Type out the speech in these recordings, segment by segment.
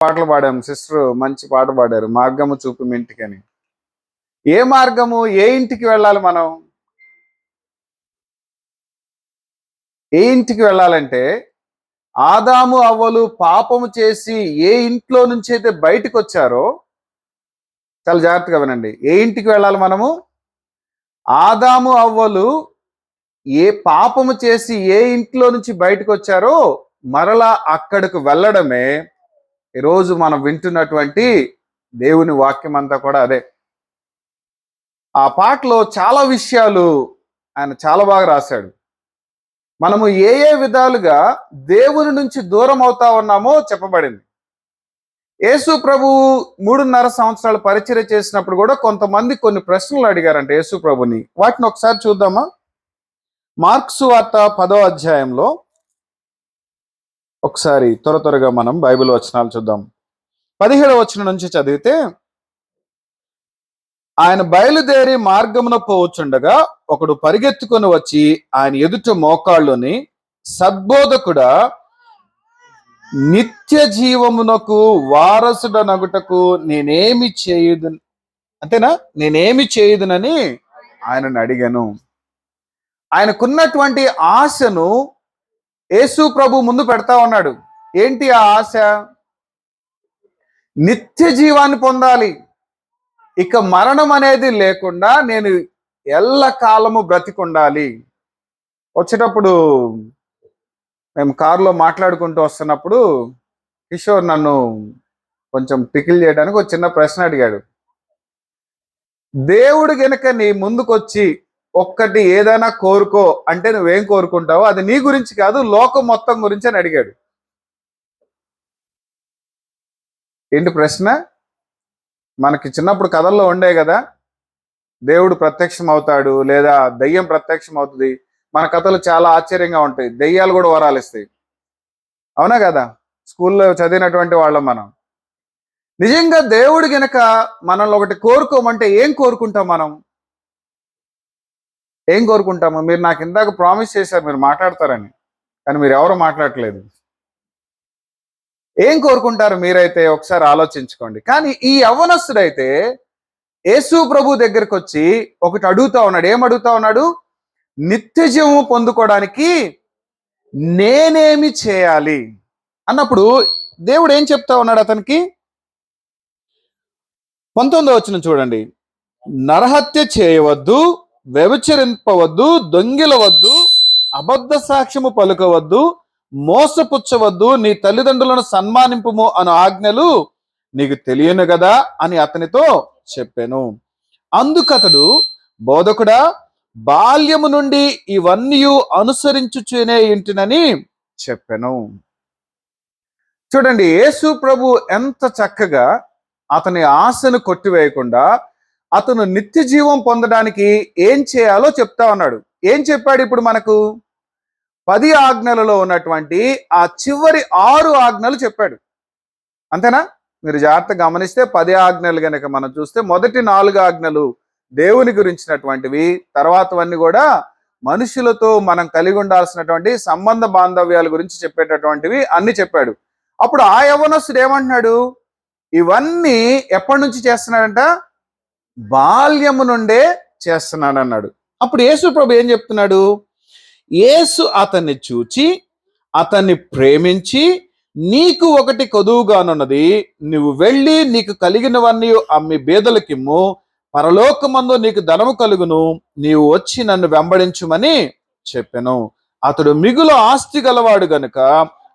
పాటలు పాడాము. సిస్టర్ మంచి పాట పాడారు, మార్గము చూపు మీ ఇంటికని. ఏ మార్గము? ఏ ఇంటికి వెళ్ళాలి మనం? ఏ ఇంటికి వెళ్ళాలంటే ఆదాము అవ్వలు పాపము చేసి ఏ ఇంట్లో నుంచి అయితే బయటకు వచ్చారో, చాలా జాగ్రత్తగా వినండి, ఏ ఇంటికి వెళ్ళాలి మనము? ఆదాము అవ్వలు ఏ పాపము చేసి ఏ ఇంట్లో నుంచి బయటకు వచ్చారో మరలా అక్కడికి వెళ్ళడమే ఈరోజు మనం వింటున్నటువంటి దేవుని వాక్యం అంతా కూడా అదే. ఆ పాటలో చాలా విషయాలు ఆయన చాలా బాగా రాశాడు. మనము ఏ ఏ విధాలుగా దేవుని నుంచి దూరం అవుతా ఉన్నామో చెప్పబడింది. యేసు ప్రభువు 3.5 సంవత్సరాలు పరిచర్య చేసినప్పుడు కూడా కొంతమంది కొన్ని ప్రశ్నలు అడిగారంట యేసు ప్రభుని. వాటిని ఒకసారి చూద్దామా? మార్కు సువార్త 10వ అధ్యాయంలో ఒకసారి త్వరగా మనం బైబిల్ వచనాలు చూద్దాం. 17వ వచనం నుంచి చదివితే, ఆయన బయలుదేరి మార్గమున పోవచ్చుండగా ఒకడు పరిగెత్తుకొని వచ్చి ఆయన ఎదుట మోకాళ్ళుని, సద్బోధకుడా, నిత్య జీవమునకు వారసుడనగుటకు నేనేమి చేయుదు, అంతేనా, నేనేమి చేయుదునని ఆయనను అడిగాను. ఆయనకున్నటువంటి ఆశను యేసు ప్రభు ముందు పెడతా ఉన్నాడు. ఏంటి ఆ ఆశ? నిత్య జీవాన్ని పొందాలి. ఇక మరణం అనేది లేకుండా నేను ఎల్లకాలము బ్రతికుండాలి. వచ్చేటప్పుడు మేము కారులో మాట్లాడుకుంటూ వస్తున్నప్పుడు కిషోర్ నన్ను కొంచెం టికిల్ చేయడానికి ఒక చిన్న ప్రశ్న అడిగాడు. దేవుడు గనక నీ ముందుకొచ్చి ఒక్కటి ఏదైనా కోరుకో అంటే నువ్వేం కోరుకుంటావో, అది నీ గురించి కాదు, లోకం మొత్తం గురించి అని అడిగాడు. ఏంటి ప్రశ్న? మనకి చిన్నప్పుడు కథల్లో ఉండే కదా, దేవుడు ప్రత్యక్షం అవుతాడు లేదా దయ్యం ప్రత్యక్షం అవుతుంది. మన కథలు చాలా ఆశ్చర్యంగా ఉంటాయి. దయ్యాలు కూడా వరాలు ఇస్తాయి, అవునా కదా? స్కూల్లో చదివినటువంటి వాళ్ళం మనం. నిజంగా దేవుడు గనక మనల్ని ఒకటి కోరుకోమంటే ఏం కోరుకుంటాం మనం? ఏం కోరుకుంటాము? మీరు నాకు ఇందాక ప్రామిస్ చేశారు మీరు మాట్లాడతారని, కానీ మీరు ఎవరు మాట్లాడట్లేదు. ఏం కోరుకుంటారు మీరైతే? ఒకసారి ఆలోచించుకోండి. కానీ ఈ యవ్వనస్తుడైతే యేసు ప్రభు దగ్గరికి వచ్చి ఒకటి అడుగుతా ఉన్నాడు. ఏం అడుగుతా ఉన్నాడు? నిత్య జీవము పొందుకోవడానికి నేనేమి చేయాలి అన్నప్పుడు దేవుడు ఏం చెప్తా ఉన్నాడు అతనికి? 19వ వచనం చూడండి. నరహత్య చేయవద్దు, వ్యభిచరింపవద్దు, దొంగిలవద్దు, అబద్ధ సాక్ష్యము పలుకవద్దు, మోసపుచ్చవద్దు, నీ తల్లిదండ్రులను సన్మానింపుము అను ఆజ్ఞలు నీకు తెలియను కదా అని అతనితో చెప్పాను. అందుకతడు, బోధకుడా, బాల్యము నుండి ఇవన్నీ అనుసరించుచునే ఇంటినని చెప్పాను. చూడండి, యేసు ప్రభు ఎంత చక్కగా అతని ఆశను కొట్టివేయకుండా అతను నిత్య జీవం పొందడానికి ఏం చేయాలో చెప్తా ఉన్నాడు. ఏం చెప్పాడు ఇప్పుడు మనకు? 10 ఆజ్ఞలలో ఉన్నటువంటి ఆ చివరి 6 ఆజ్ఞలు చెప్పాడు. అంతేనా? మీరు జాగ్రత్తగా గమనిస్తే 10 ఆజ్ఞలు కనుక మనం చూస్తే మొదటి 4 ఆజ్ఞలు దేవుని గురించినటువంటివి, తర్వాతవన్నీ కూడా మనుషులతో మనం కలిగి ఉండాల్సినటువంటి సంబంధ బాంధవ్యాల గురించి చెప్పేటటువంటివి అన్ని చెప్పాడు. అప్పుడు ఆ యవ్వనస్తుడు ఏమంటున్నాడు? ఇవన్నీ ఎప్పటి నుంచి చేస్తున్నాడంట? బాల్యము నుండే చేస్తున్నాడు అన్నాడు. అప్పుడు యేసు ప్రభు ఏం చెప్తున్నాడు? యేసు అతన్ని చూచి అతన్ని ప్రేమించి, నీకు ఒకటి కొదువుగానున్నది, నువ్వు వెళ్ళి నీకు కలిగినవన్నీ అమ్మి బేదలకిమ్ము, పరలోకమందు నీకు ధనము కలుగును, నీవు వచ్చి నన్ను వెంబడించుమని చెప్పెను. అతడు మిగులు ఆస్తి గలవాడు గనుక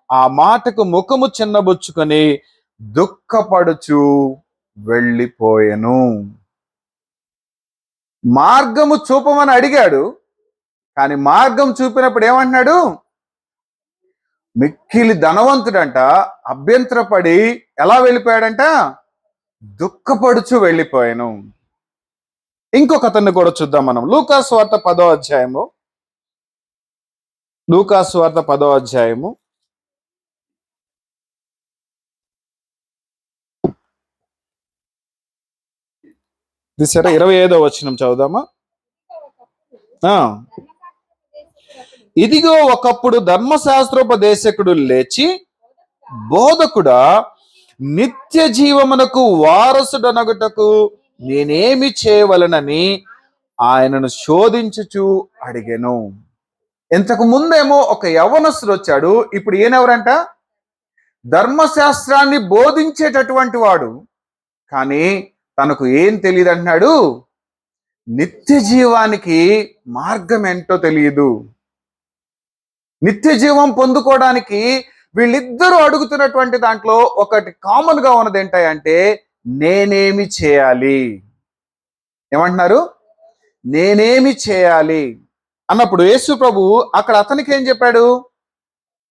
ఆ మాటకు ముఖము చిన్నబుచ్చుకొని దుఃఖపడుచు వెళ్ళిపోయెను. మార్గము చూపమని అడిగాడు, కానీ మార్గం చూపినప్పుడు ఏమంటున్నాడు? మిక్కిలి ధనవంతుడంట, అభ్యంతరపడి ఎలా వెళ్ళిపోయాడంట? దుఃఖపడుచు వెళ్ళిపోయాను. ఇంకొక అతన్ని కూడా చూద్దాం మనం. లూకాసు వార్త 10వ అధ్యాయము. లూకాసు వార్త 10వ అధ్యాయము సరే 25వ వచనం చదువుదామా? ఇదిగో ఒకప్పుడు ధర్మశాస్త్రోపదేశకుడు లేచి, బోధకుడా, నిత్య జీవమునకు వారసుడనగుటకు నేనేమి చేయవలనని ఆయనను శోధించుచు అడిగెను. ఇంతకు ముందేమో ఒక యవ్వనస్తుడు వచ్చాడు. ఇప్పుడు ఈయనెవరంట? ధర్మశాస్త్రాన్ని బోధించేటటువంటి వాడు. కానీ తనకు ఏం తెలియదు అంటున్నాడు, నిత్య జీవానికి మార్గం ఏంటో తెలియదు. నిత్య జీవం పొందుకోవడానికి వీళ్ళిద్దరూ అడుగుతున్నటువంటి దాంట్లో ఒకటి కామన్ గా ఉన్నది ఏంటంటే, నేనేమి చేయాలి. ఏమంటున్నారు? నేనేమి చేయాలి అన్నప్పుడు యేసు ప్రభు అక్కడ అతనికి ఏం చెప్పాడు?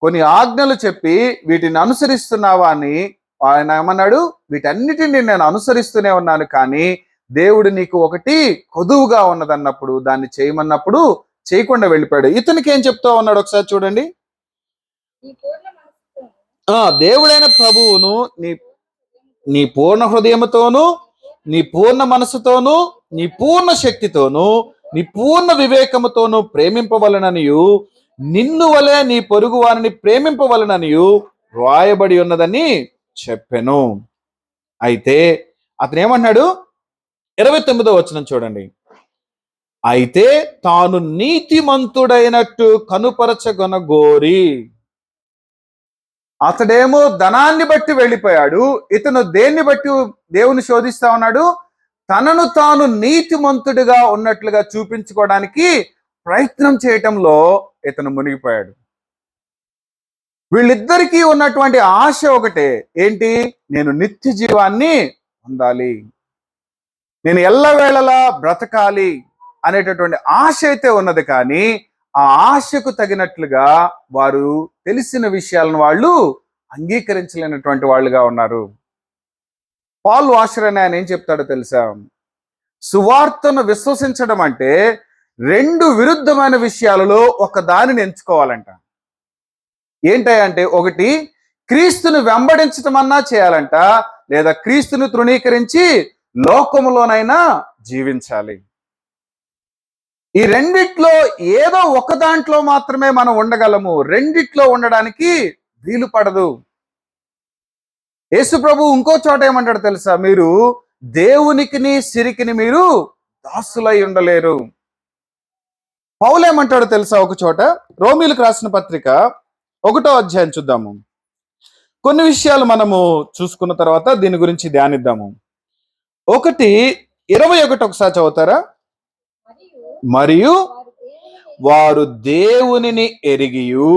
కొన్ని ఆజ్ఞలు చెప్పి వీటిని అనుసరిస్తున్నావా అని. ఆయన ఏమన్నాడు? వీటన్నిటిని నేను అనుసరిస్తూనే ఉన్నాను, కానీ దేవుడు నీకు ఒకటి కొదువుగా ఉన్నదన్నప్పుడు, దాన్ని చేయమన్నప్పుడు చేయకుండా వెళ్ళిపోయాడు. ఇతనికి ఏం చెప్తా ఉన్నాడు ఒకసారి చూడండి. దేవుడైన ప్రభువును నీ పూర్ణ హృదయముతోను, నీ పూర్ణ మనసుతోను, నీ పూర్ణ శక్తితోను, నీ పూర్ణ వివేకముతోను ప్రేమింపవలననియు, నిన్ను వలె నీ పొరుగు వారిని ప్రేమింపవలననియు రాయబడి ఉన్నదని చెప్పెను. అయితే అతను ఏమన్నాడు? 29వ వచనం చూడండి. అయితే తాను నీతిమంతుడైనట్టు కనుపరచగొనగోరి. అతడేమో ధనాన్ని బట్టి వెళ్ళిపోయాడు. ఇతను దేన్ని బట్టి దేవుని శోధిస్తా ఉన్నాడు? తనను తాను నీతిమంతుడిగా ఉన్నట్లుగా చూపించుకోవడానికి ప్రయత్నం చేయటంలో ఇతను మునిగిపోయాడు. వీళ్ళిద్దరికీ ఉన్నటువంటి ఆశ ఒకటే, ఏంటి? నేను నిత్య జీవాన్ని పొందాలి, నేను ఎల్లవేళలా బ్రతకాలి అనేటటువంటి ఆశ అయితే ఉన్నది. కానీ ఆ ఆశకు తగినట్లుగా వారు తెలిసిన విషయాలను వాళ్ళు అంగీకరించలేనటువంటి వాళ్ళుగా ఉన్నారు. పాల్ వాషర్ అని ఆయన ఏం చెప్తాడో తెలుసా? సువార్తను విశ్వసించడం అంటే రెండు విరుద్ధమైన విషయాలలో ఒక దానిని ఎంచుకోవాలంట. ఏంటంటే, ఒకటి క్రీస్తును వెంబడించటం అన్నా చేయాలంట, లేదా క్రీస్తును తృణీకరించి లోకములోనైనా జీవించాలి. ఈ రెండిట్లో ఏదో ఒక దాంట్లో మాత్రమే మనం ఉండగలము. రెండిట్లో ఉండడానికి వీలు పడదు. యేసు ప్రభు ఇంకో చోట ఏమంటాడు తెలుసా? మీరు దేవునికిని సిరికిని మీరు దాసులై ఉండలేరు. పౌలు ఏమంటాడు తెలుసా? ఒక చోట రోమీలకు రాసిన పత్రిక 1వ అధ్యాయం చూద్దాము. కొన్ని విషయాలు మనము చూసుకున్న తర్వాత దీని గురించి ధ్యానిద్దాము. 1:21 ఒకసారి చదువుతారా? మరియు వారు దేవునిని ఎరిగియు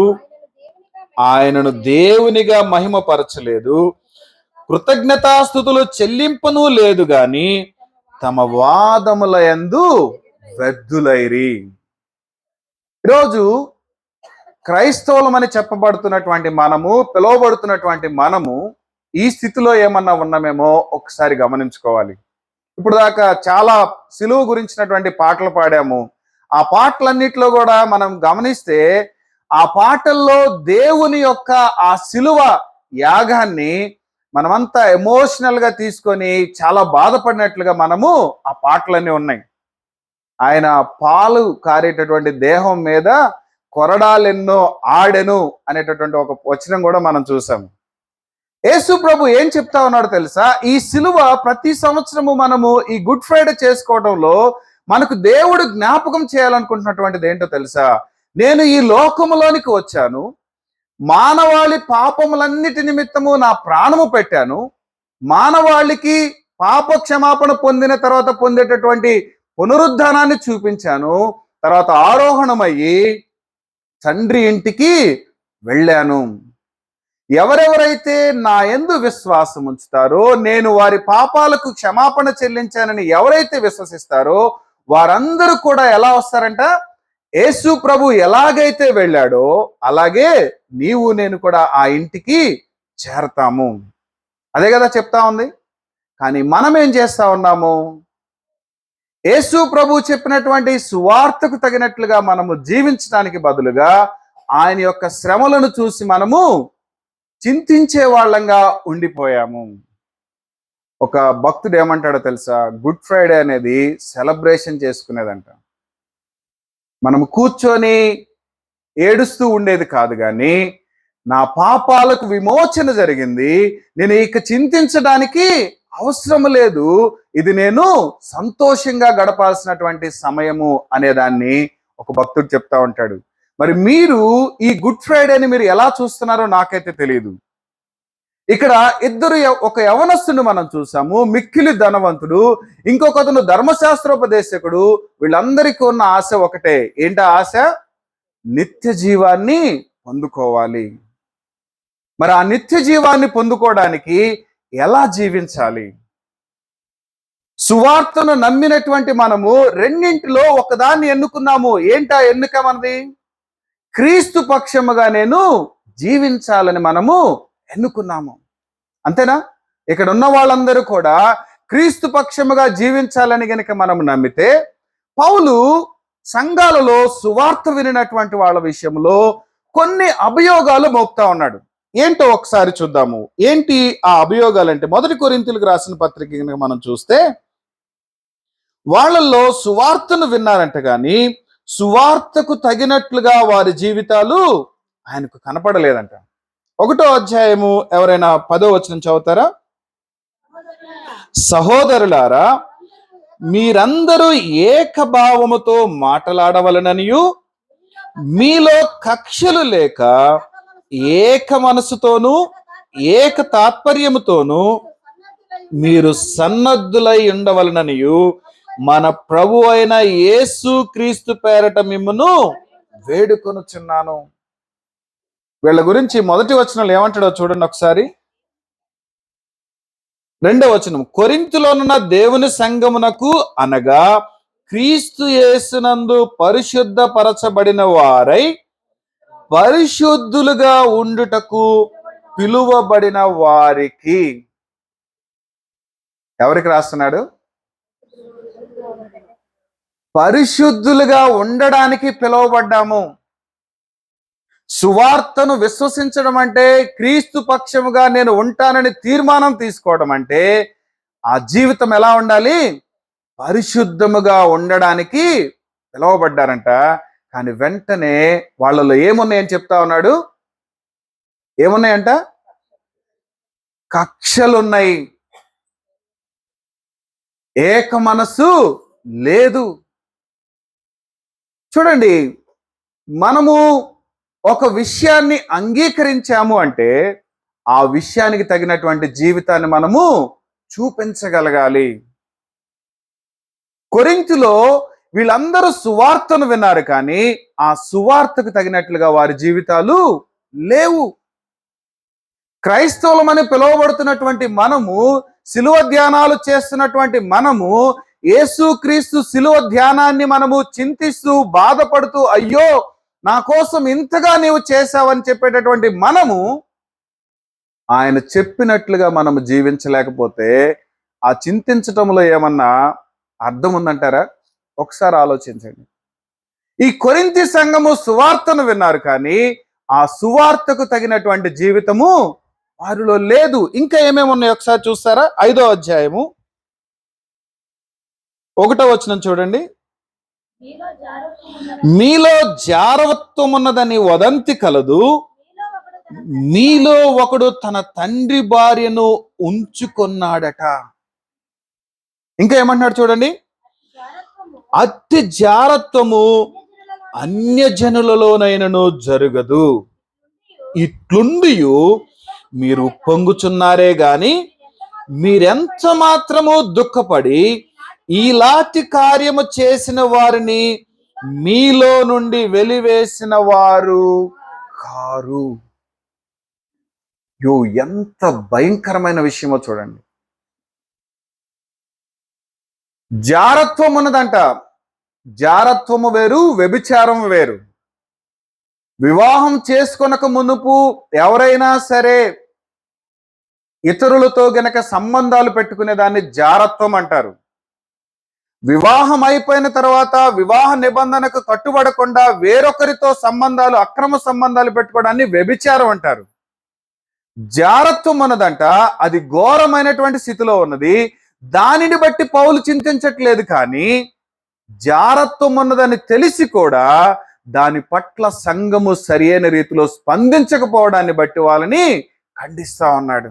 ఆయనను దేవునిగా మహిమపరచలేదు, కృతజ్ఞతాస్తుతులు చెల్లింపను లేదు గాని తమ వాదముల యందు వ్యర్థులైరి. ఈరోజు క్రైస్తవులమని చెప్పబడుతున్నటువంటి మనము, పిలువబడుతున్నటువంటి మనము ఈ స్థితిలో ఏమన్నా ఉన్నామేమో ఒకసారి గమనించుకోవాలి. ఇప్పుడు దాకా చాలా సిలువ గురించినటువంటి పాటలు పాడాము. ఆ పాటలన్నిటిలో కూడా మనం గమనిస్తే ఆ పాటల్లో దేవుని యొక్క ఆ సిలువ యాగాన్ని మనమంతా ఎమోషనల్ గా తీసుకొని చాలా బాధపడినట్లుగా మనము ఆ పాటలన్నీ ఉన్నాయి. ఆయన పాలు కారేటటువంటి దేహం మీద కొరడాలెన్నో ఆడెను అనేటటువంటి ఒక వచనం కూడా మనం చూసాము. యేసు ప్రభు ఏం చెప్తా ఉన్నాడు తెలుసా? ఈ సిలువ ప్రతి సంవత్సరము మనము ఈ గుడ్ ఫ్రైడే చేసుకోవడంలో మనకు దేవుడు జ్ఞాపకం చేయాలనుకుంటున్నటువంటిది ఏంటో తెలుసా? నేను ఈ లోకములోనికి వచ్చాను, మానవాళి పాపములన్నిటి నిమిత్తము నా ప్రాణము పెట్టాను, మానవాళికి పాప క్షమాపణ పొందిన తర్వాత పొందేటటువంటి పునరుద్ధానాన్ని చూపించాను, తర్వాత ఆరోహణమయ్యి తండ్రి ఇంటికి వెళ్ళాను. ఎవరెవరైతే నా యందు విశ్వాసం ఉంచుతారో, నేను వారి పాపాలకు క్షమాపణ చెల్లించానని ఎవరైతే విశ్వసిస్తారో వారందరూ కూడా ఎలా వస్తారంట? యేసు ప్రభు ఎలాగైతే వెళ్ళాడో అలాగే నీవు నేను కూడా ఆ ఇంటికి చేరతాము. అదే కదా చెప్తా ఉంది. కానీ మనం ఏం చేస్తా ఉన్నాము? యేసు ప్రభు చెప్పినటువంటి సువార్తకు తగినట్లుగా మనము జీవించడానికి బదులుగా ఆయన యొక్క శ్రమలను చూసి మనము చింతించే వాళ్ళంగా ఉండిపోయాము. ఒక భక్తుడు ఏమంటాడో తెలుసా? గుడ్ ఫ్రైడే అనేది సెలబ్రేషన్ చేసుకునేదంట. మనము కూర్చొని ఏడుస్తూ ఉండేది కాదు, కానీ నా పాపాలకు విమోచన జరిగింది, నేను ఇక చింతించడానికి అవసరం లేదు, ఇది నేను సంతోషంగా గడపాల్సినటువంటి సమయము అనేదాన్ని ఒక భక్తుడు చెప్తా ఉంటాడు. మరి మీరు ఈ గుడ్ ఫ్రైడేని మీరు ఎలా చూస్తున్నారో నాకైతే తెలియదు. ఇక్కడ ఒక యవనస్తుని మనం చూసాము, మిక్కిలి ధనవంతుడు, ఇంకొకతను ధర్మశాస్త్రోపదేశకుడు. వీళ్ళందరికీ ఉన్న ఆశ ఒకటే. ఏంటి ఆశ? నిత్య జీవాన్ని పొందుకోవాలి. మరి ఆ నిత్య జీవాన్ని పొందుకోవడానికి ఎలా జీవించాలి? సువార్తను నమ్మినటువంటి మనము రెండింటిలో ఒకదాన్ని ఎన్నుకున్నాము. ఏంటా ఎన్నుక మనది? క్రీస్తు పక్షముగా నేను జీవించాలని మనము ఎన్నుకున్నాము. అంతేనా? ఇక్కడ ఉన్న వాళ్ళందరూ కూడా క్రీస్తు పక్షముగా జీవించాలని గనక మనం నమ్మితే, పౌలు సంఘాలలో సువార్త వినినటువంటి వాళ్ళ విషయంలో కొన్ని అభియోగాలు మోపుతా ఉన్నాడు. ఏంటో ఒకసారి చూద్దాము. ఏంటి ఆ అభియోగాలు అంటే, 1 కొరింథీయులకు రాసిన పత్రిక కనుక మనం చూస్తే, వాళ్ళల్లో సువార్తను విన్నారంట కానీ సువార్తకు తగినట్లుగా వారి జీవితాలు ఆయనకు కనపడలేదంట. 1వ అధ్యాయము ఎవరైనా 10వ వచనం చదువుతారా? సహోదరులారా, మీరందరూ ఏకభావముతో మాట్లాడవలననియు, మీలో కక్షలు లేక ఏక మనసుతోనూ ఏక తాత్పర్యముతోనూ మీరు సన్నద్ధులై ఉండవలననియు మన ప్రభు అయిన యేసు క్రీస్తు పేరట మిమ్మును వేడుకొనుచున్నాను. వీళ్ళ గురించి 1వ వచనంలో ఏమంటాడో చూడండి ఒకసారి. 2వ వచనం, కొరింథులోనున్న దేవుని సంఘమునకు అనగా క్రీస్తు యేసునందు పరిశుద్ధ పరచబడిన వారై పరిశుద్ధులుగా ఉండుటకు పిలువబడిన వారికి. ఎవరికి రాస్తున్నాడు? పరిశుద్ధులుగా ఉండడానికి పిలువబడ్డాము. సువార్తను విశ్వసించడం అంటే, క్రీస్తు పక్షముగా నేను ఉంటానని తీర్మానం తీసుకోవడం అంటే, ఆ జీవితం ఎలా ఉండాలి? పరిశుద్ధముగా ఉండడానికి పిలువబడ్డారంట. కానీ వెంటనే వాళ్ళలో ఏమున్నాయని చెప్తా ఉన్నాడు. ఏమున్నాయంట? కక్షలున్నాయి, ఏక మనసు లేదు. చూడండి, మనము ఒక విషయాన్ని అంగీకరించాము అంటే ఆ విషయానికి తగినటువంటి జీవితాన్ని మనము చూపించగలగాలి. కొరింథీలో వీళ్ళందరూ సువార్తను విన్నారు కానీ ఆ సువార్తకు తగినట్లుగా వారి జీవితాలు లేవు. క్రైస్తవులమని పిలువబడుతున్నటువంటి మనము, శిలువ ధ్యానాలు చేస్తున్నటువంటి మనము, యేసుక్రీస్తు శిలువ ధ్యానాన్ని మనము చింతిస్తూ బాధపడుతూ, అయ్యో నా కోసం ఇంతగా నీవు చేశావని చెప్పేటటువంటి మనము, ఆయన చెప్పినట్లుగా మనము జీవించలేకపోతే ఆ చింతించటంలో ఏమన్నా అర్థం ఉందంటారా? ఒకసారి ఆలోచించండి. ఈ కొరింథీ సంఘము సువార్తను విన్నారు కానీ ఆ సువార్తకు తగినటువంటి జీవితము వారిలో లేదు. ఇంకా ఏమేమి ఉన్నాయి ఒకసారి చూస్తారా? 5వ అధ్యాయము 1వ వచనం చూడండి. మీలో జారవత్వం ఉన్నదని వదంతి కలదు, మీలో ఒకడు తన తండ్రి భార్యను ఉంచుకున్నాడట. ఇంకా ఏమంటున్నాడు చూడండి. అతి జారత్వము అన్యజనులలోనైనను జరగదు, ఇట్లుండి మీరు పొంగుచున్నారే గాని మీరెంత మాత్రము దుఃఖపడి ఈలాంటి కార్యము చేసిన వారిని మీలో నుండి వెలివేసిన వారు కారు. ఎంత భయంకరమైన విషయమో చూడండి. జారత్వం ఉన్నదంట. జారత్వము వేరు, వ్యభిచారం వేరు. వివాహం చేసుకొనక మునుపు ఎవరైనా సరే ఇతరులతో గనక సంబంధాలు పెట్టుకునే దాన్ని జారత్వం అంటారు. వివాహం అయిపోయిన తర్వాత వివాహ నిబంధనకు కట్టుబడకుండా వేరొకరితో సంబంధాలు, అక్రమ సంబంధాలు పెట్టుకోవడాన్ని వ్యభిచారం అంటారు. జారత్వం అన్నదంట అది ఘోరమైనటువంటి స్థితిలో ఉన్నది. దానిని బట్టి పౌలు చింతించట్లేదు. కానీ జారత్వం ఉన్నదని తెలిసి కూడా దాని పట్ల సంఘము సరియైన రీతిలో స్పందించకపోవడాన్ని బట్టి వాళ్ళని ఖండిస్తా ఉన్నాడు.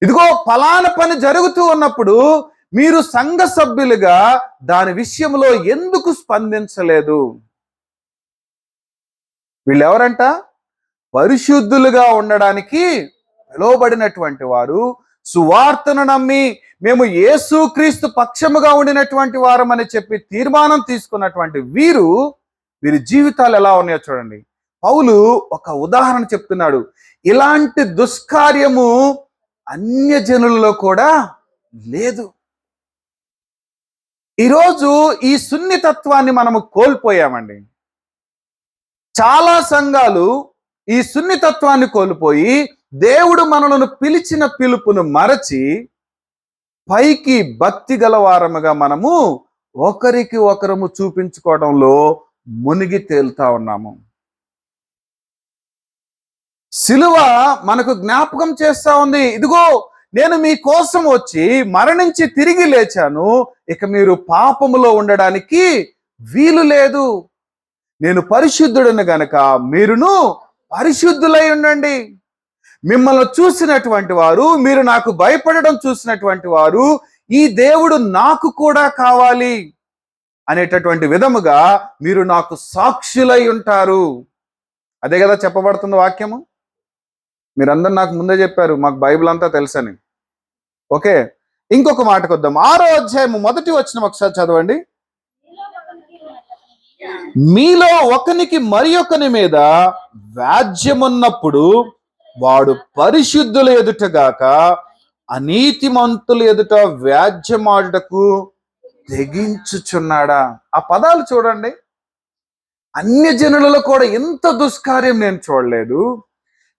ఇదిగో ఫలానా పని జరుగుతూ ఉన్నప్పుడు మీరు సంఘ సభ్యులుగా దాని విషయంలో ఎందుకు స్పందించలేదు? వీళ్ళెవరంట? పరిశుద్ధులుగా ఉండడానికి పిలువబడినటువంటి వారు, సువార్తను నమ్మి మేము యేసుక్రీస్తు పక్షముగా ఉండినటువంటి వారమని చెప్పి తీర్మానం తీసుకున్నటువంటి వీరి జీవితాలు ఎలా ఉన్నాయో చూడండి. పౌలు ఒక ఉదాహరణ చెప్తున్నాడు. ఇలాంటి దుష్కార్యము అన్యజనులలో కూడా లేదు. ఈరోజు ఈ సున్నితత్వాన్ని మనము కోల్పోయామండి. చాలా సంఘాలు ఈ సున్నితత్వాన్ని కోల్పోయి దేవుడు మనలను పిలిచిన పిలుపును మరచి పైకి భక్తి గలవారముగా మనము ఒకరికి ఒకరము చూపించుకోవడంలో మునిగి తేలుతా ఉన్నాము. సిలువ మనకు జ్ఞాపకం చేస్తా ఉంది, ఇదిగో నేను మీకోసం వచ్చి మరణించి తిరిగి లేచాను, ఇక మీరు పాపములో ఉండడానికి వీలు లేదు. నేను పరిశుద్ధుడను గనక మీరును పరిశుద్ధులై ఉండండి. మిమ్మల్ని చూసినటువంటి వారు, మీరు నాకు భయపడడం చూసినటువంటి వారు, ఈ దేవుడు నాకు కూడా కావాలి అనేటటువంటి విధముగా మీరు నాకు సాక్షులై ఉంటారు. అదే కదా చెప్పబడుతుంది వాక్యము. మీరందరూ నాకు ముందే చెప్పారు మాకు బైబిల్ అంతా తెలుసని. ఓకే, ఇంకొక మాటకు వద్దాం. 6వ అధ్యాయము 1వ వచనం ఒకసారి చదవండి. మీలో ఒకనికి మరి ఒకని మీద వ్యాజ్యమున్నప్పుడు వాడు పరిశుద్ధుల ఎదుటగాక అనీతిమంతుల ఎదుట వ్యాజ్యమాడుటకు తెగించుచున్నాడా? ఆ పదాలు చూడండి. అన్యజనులలో కూడా ఎంత దుష్కార్యం నేను చూడలేదు.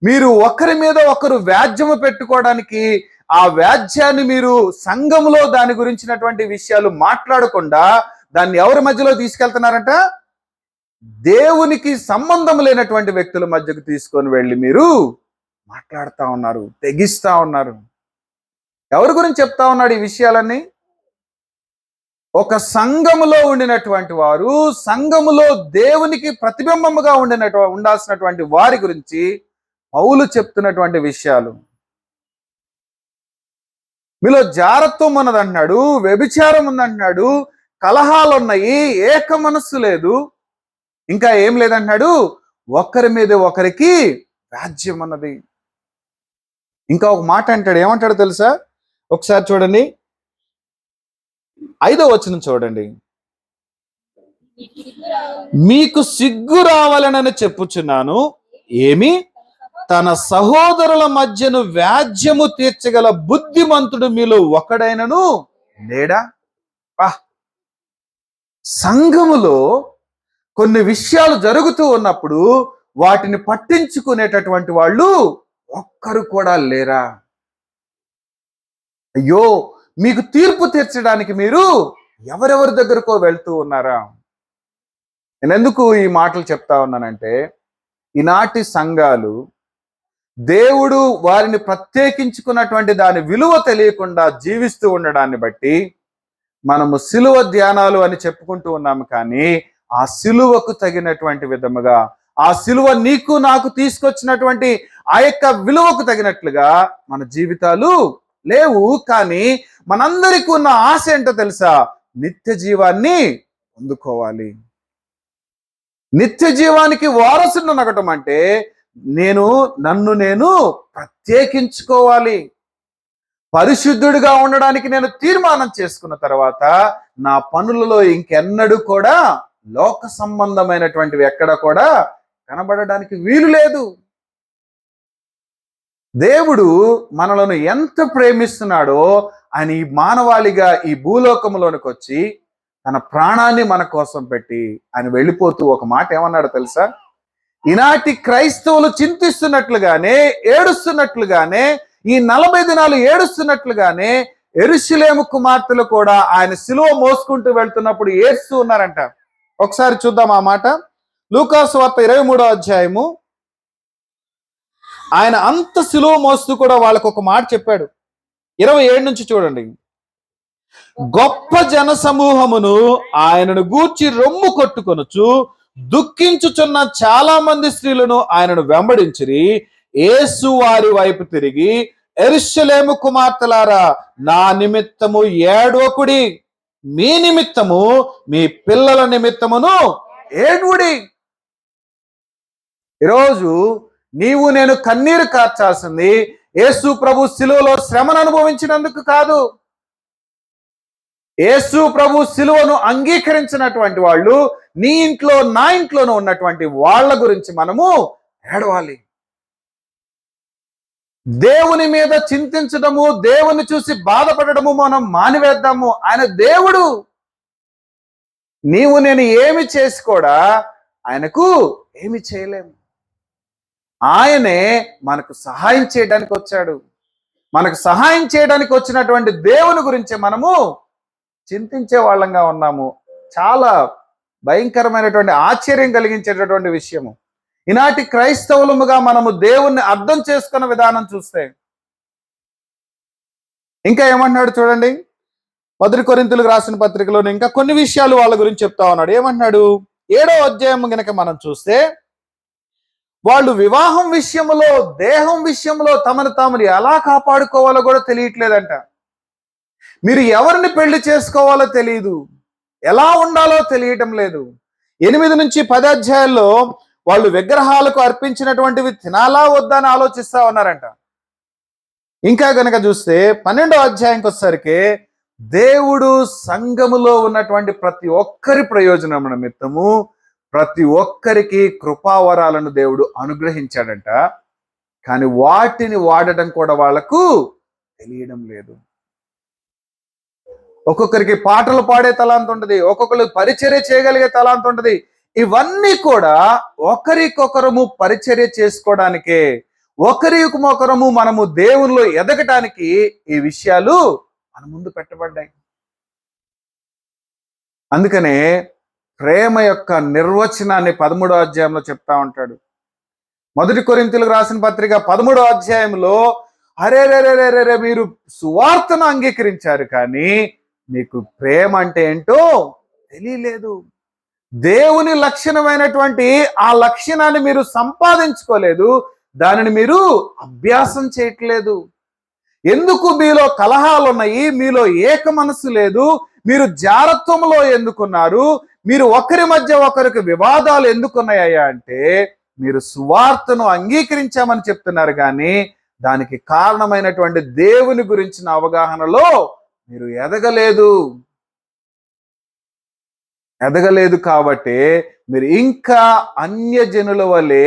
మీరు ఒకరి మీద ఒకరు వ్యాజ్యము పెట్టుకోవడానికి, ఆ వ్యాజ్యాన్ని మీరు సంఘములో దాని గురించినటువంటి విషయాలు మాట్లాడకుండా దాన్ని ఎవరి మధ్యలో తీసుకెళ్తున్నారంట? దేవునికి సంబంధం లేనటువంటి వ్యక్తుల మధ్యకు తీసుకొని వెళ్ళి మీరు మాట్లాడుతూ ఉన్నారు, తెగిస్తా ఉన్నారు. ఎవరి గురించి చెప్తా ఉన్నాడు ఈ విషయాలన్నీ? ఒక సంఘములో ఉండినటువంటి వారు, సంఘములో దేవునికి ప్రతిబింబముగా ఉండాల్సినటువంటి వారి గురించి పౌలు చెప్తున్నటువంటి విషయాలు. మీలో జారత్వం ఉన్నదంటున్నాడు, వ్యభిచారం ఉందంటున్నాడు, కలహాలు ఉన్నాయి, ఏక మనస్సు లేదు, ఇంకా ఏం లేదంటున్నాడు, ఒకరి మీద ఒకరికి వ్యాజ్యం ఉన్నది. ఇంకా ఒక మాట అంటాడు, ఏమంటాడు తెలుసా? ఒకసారి చూడండి, 5వ వచనం చూడండి. మీకు సిగ్గు రావాలనని చెప్పుచున్నాను, ఏమి తన సహోదరుల మధ్యను వ్యాజ్యము తీర్చగల బుద్ధిమంతుడు మీలో ఒకడైనను లేడా? సంఘములో కొన్ని విషయాలు జరుగుతూ ఉన్నప్పుడు వాటిని పట్టించుకునేటటువంటి వాళ్ళు ఒక్కరు కూడా లేరా? అయ్యో, మీకు తీర్పు తీర్చడానికి మీరు ఎవరెవరి దగ్గరకో వెళ్తూ ఉన్నారా? నేను ఎందుకు ఈ మాటలు చెప్తా ఉన్నానంటే, ఈనాటి సంఘాలు దేవుడు వారిని ప్రత్యేకించుకున్నటువంటి దాని విలువ తెలియకుండా జీవిస్తూ ఉండడాన్ని బట్టి మనము సిలువ ధ్యానాలు అని చెప్పుకుంటూ ఉన్నాము. కానీ ఆ సిలువకు తగినటువంటి విధముగా, ఆ సిలువ నీకు నాకు తీసుకొచ్చినటువంటి ఆ యొక్క విలువకు తగినట్లుగా మన జీవితాలు లేవు. కానీ మనందరికీ ఉన్న ఆశ ఏంటో తెలుసా? నిత్య జీవాన్ని పొందుకోవాలి. నిత్య జీవానికి వారసుని నగటం అంటే నన్ను నేను ప్రత్యేకించుకోవాలి. పరిశుద్ధుడిగా ఉండడానికి నేను తీర్మానం చేసుకున్న తర్వాత నా పనులలో ఇంకెన్నడూ కూడా లోక సంబంధమైనటువంటివి ఎక్కడ కూడా కనబడడానికి వీలు లేదు. దేవుడు మనలను ఎంత ప్రేమిస్తున్నాడో ఆయన ఈ మానవాళిగా ఈ భూలోకంలోనికి వచ్చి తన ప్రాణాన్ని మన కోసం పెట్టి ఆయన వెళ్ళిపోతూ ఒక మాట ఏమన్నాడో తెలుసా? ఈనాటి క్రైస్తవులు చింతిస్తున్నట్లుగానే, ఏడుస్తున్నట్లుగానే, ఈ 40 దినాలు ఏడుస్తున్నట్లుగానే యెరూషలేము కుమార్తెలు కూడా ఆయన సిలువ మోసుకుంటూ వెళ్తున్నప్పుడు ఏడుస్తూ ఉన్నారంట. ఒకసారి చూద్దాం ఆ మాట. లూకాసు వార్త 23వ అధ్యాయము. ఆయన అంత సిలువ మోస్తూ కూడా వాళ్ళకు ఒక మాట చెప్పాడు. 27 నుంచి చూడండి. గొప్ప జన సమూహమును ఆయనను గూర్చి రొమ్ము కొట్టుకొనుచు దుఃఖించుచున్న చాలా మంది స్త్రీలను ఆయనను వెంబడించిరి. యేసు వారి వైపు తిరిగి, యెరూషలేము కుమార్తెలారా, నా నిమిత్తము ఏడవకుడి, మీ నిమిత్తము మీ పిల్లల నిమిత్తమును ఏడువుడి. ఈరోజు నీవు నేను కన్నీరు కార్చాల్సింది యేసు ప్రభు శిలువలో శ్రమను అనుభవించినందుకు కాదు. యేసు ప్రభు శిలువను అంగీకరించినటువంటి వాళ్ళు, నీ ఇంట్లో నా ఇంట్లోనూ ఉన్నటువంటి వాళ్ళ గురించి మనము ఏడవాలి. దేవుని మీద చింతించడము, దేవుని చూసి బాధపడము మనం మానివేద్దాము. ఆయన దేవుడు. నీవు నేను ఏమి చేసి కూడా ఆయనకు ఏమి చేయలేము. ఆయనే మనకు సహాయం చేయడానికి వచ్చాడు. మనకు సహాయం చేయడానికి వచ్చినటువంటి దేవుని గురించి మనము చింతించే వాళ్ళంగా ఉన్నాము. చాలా భయంకరమైనటువంటి ఆశ్చర్యం కలిగించేటటువంటి విషయము. ఈనాటి క్రైస్తవులముగా మనము దేవుణ్ణి అర్థం చేసుకున్న విధానం చూస్తే ఇంకా ఏమంటున్నాడు చూడండి. 1 కొరింథీయులకు రాసిన పత్రికలో ఇంకా కొన్ని విషయాలు వాళ్ళ గురించి చెప్తా ఉన్నాడు. ఏమంటున్నాడు? 7వ అధ్యాయం గనక మనం చూస్తే, వాళ్ళు వివాహం విషయంలో, దేహం విషయంలో తమను తాము ఎలా కాపాడుకోవాలో కూడా తెలియట్లేదంట. మీరు ఎవరిని పెళ్లి చేసుకోవాలో తెలియదు, ఎలా ఉండాలో తెలియటం లేదు. 8 నుంచి 10 అధ్యాయాల్లో వాళ్ళు విగ్రహాలకు అర్పించినటువంటివి తినాలా వద్దా అని ఆలోచిస్తా ఉన్నారంట. ఇంకా గనక చూస్తే 12వ అధ్యాయంకి వచ్చేసరికి దేవుడు సంఘములో ఉన్నటువంటి ప్రతి ఒక్కరి ప్రయోజనం నిమిత్తము ప్రతి ఒక్కరికి కృపావరాలను దేవుడు అనుగ్రహించాడంట. కానీ వాటిని వాడటం కూడా వాళ్లకు తెలియడం లేదు. ఒక్కొక్కరికి పాటలు పాడే తలాంత ఉంటుంది, ఒక్కొక్కరికి పరిచర్య చేయగలిగే తలాంత ఉంటుంది. ఇవన్నీ కూడా ఒకరికొకరము పరిచర్య చేసుకోవడానికే, ఒకరికొకరము మనము దేవునిలో ఎదగటానికి ఈ విషయాలు మన ముందు పెట్టబడ్డాయి. అందుకనే ప్రేమ యొక్క నిర్వచనాన్ని 13వ అధ్యాయంలో చెప్తా ఉంటాడు. 1 కొరింథీయులకు రాసిన పత్రిక 13వ అధ్యాయంలో, అరే మీరు సువార్తను అంగీకరించారు కానీ మీకు ప్రేమ అంటే ఏంటో తెలియలేదు. దేవుని లక్షణమైనటువంటి ఆ లక్షణాన్ని మీరు సంపాదించుకోలేదు, దానిని మీరు అభ్యాసం చేయట్లేదు. ఎందుకు మీలో కలహాలు ఉన్నాయి, మీలో ఏక మనసు లేదు, మీరు జారత్వంలో ఎందుకున్నారు, మీరు ఒకరి మధ్య ఒకరికి వివాదాలు ఎందుకున్నాయా అంటే మీరు సువార్తను అంగీకరించామని చెప్తున్నారు కానీ దానికి కారణమైనటువంటి దేవుని గురించిన అవగాహనలో మీరు ఎదగలేదు. కాబట్టి మీరు ఇంకా అన్యజనుల వలె,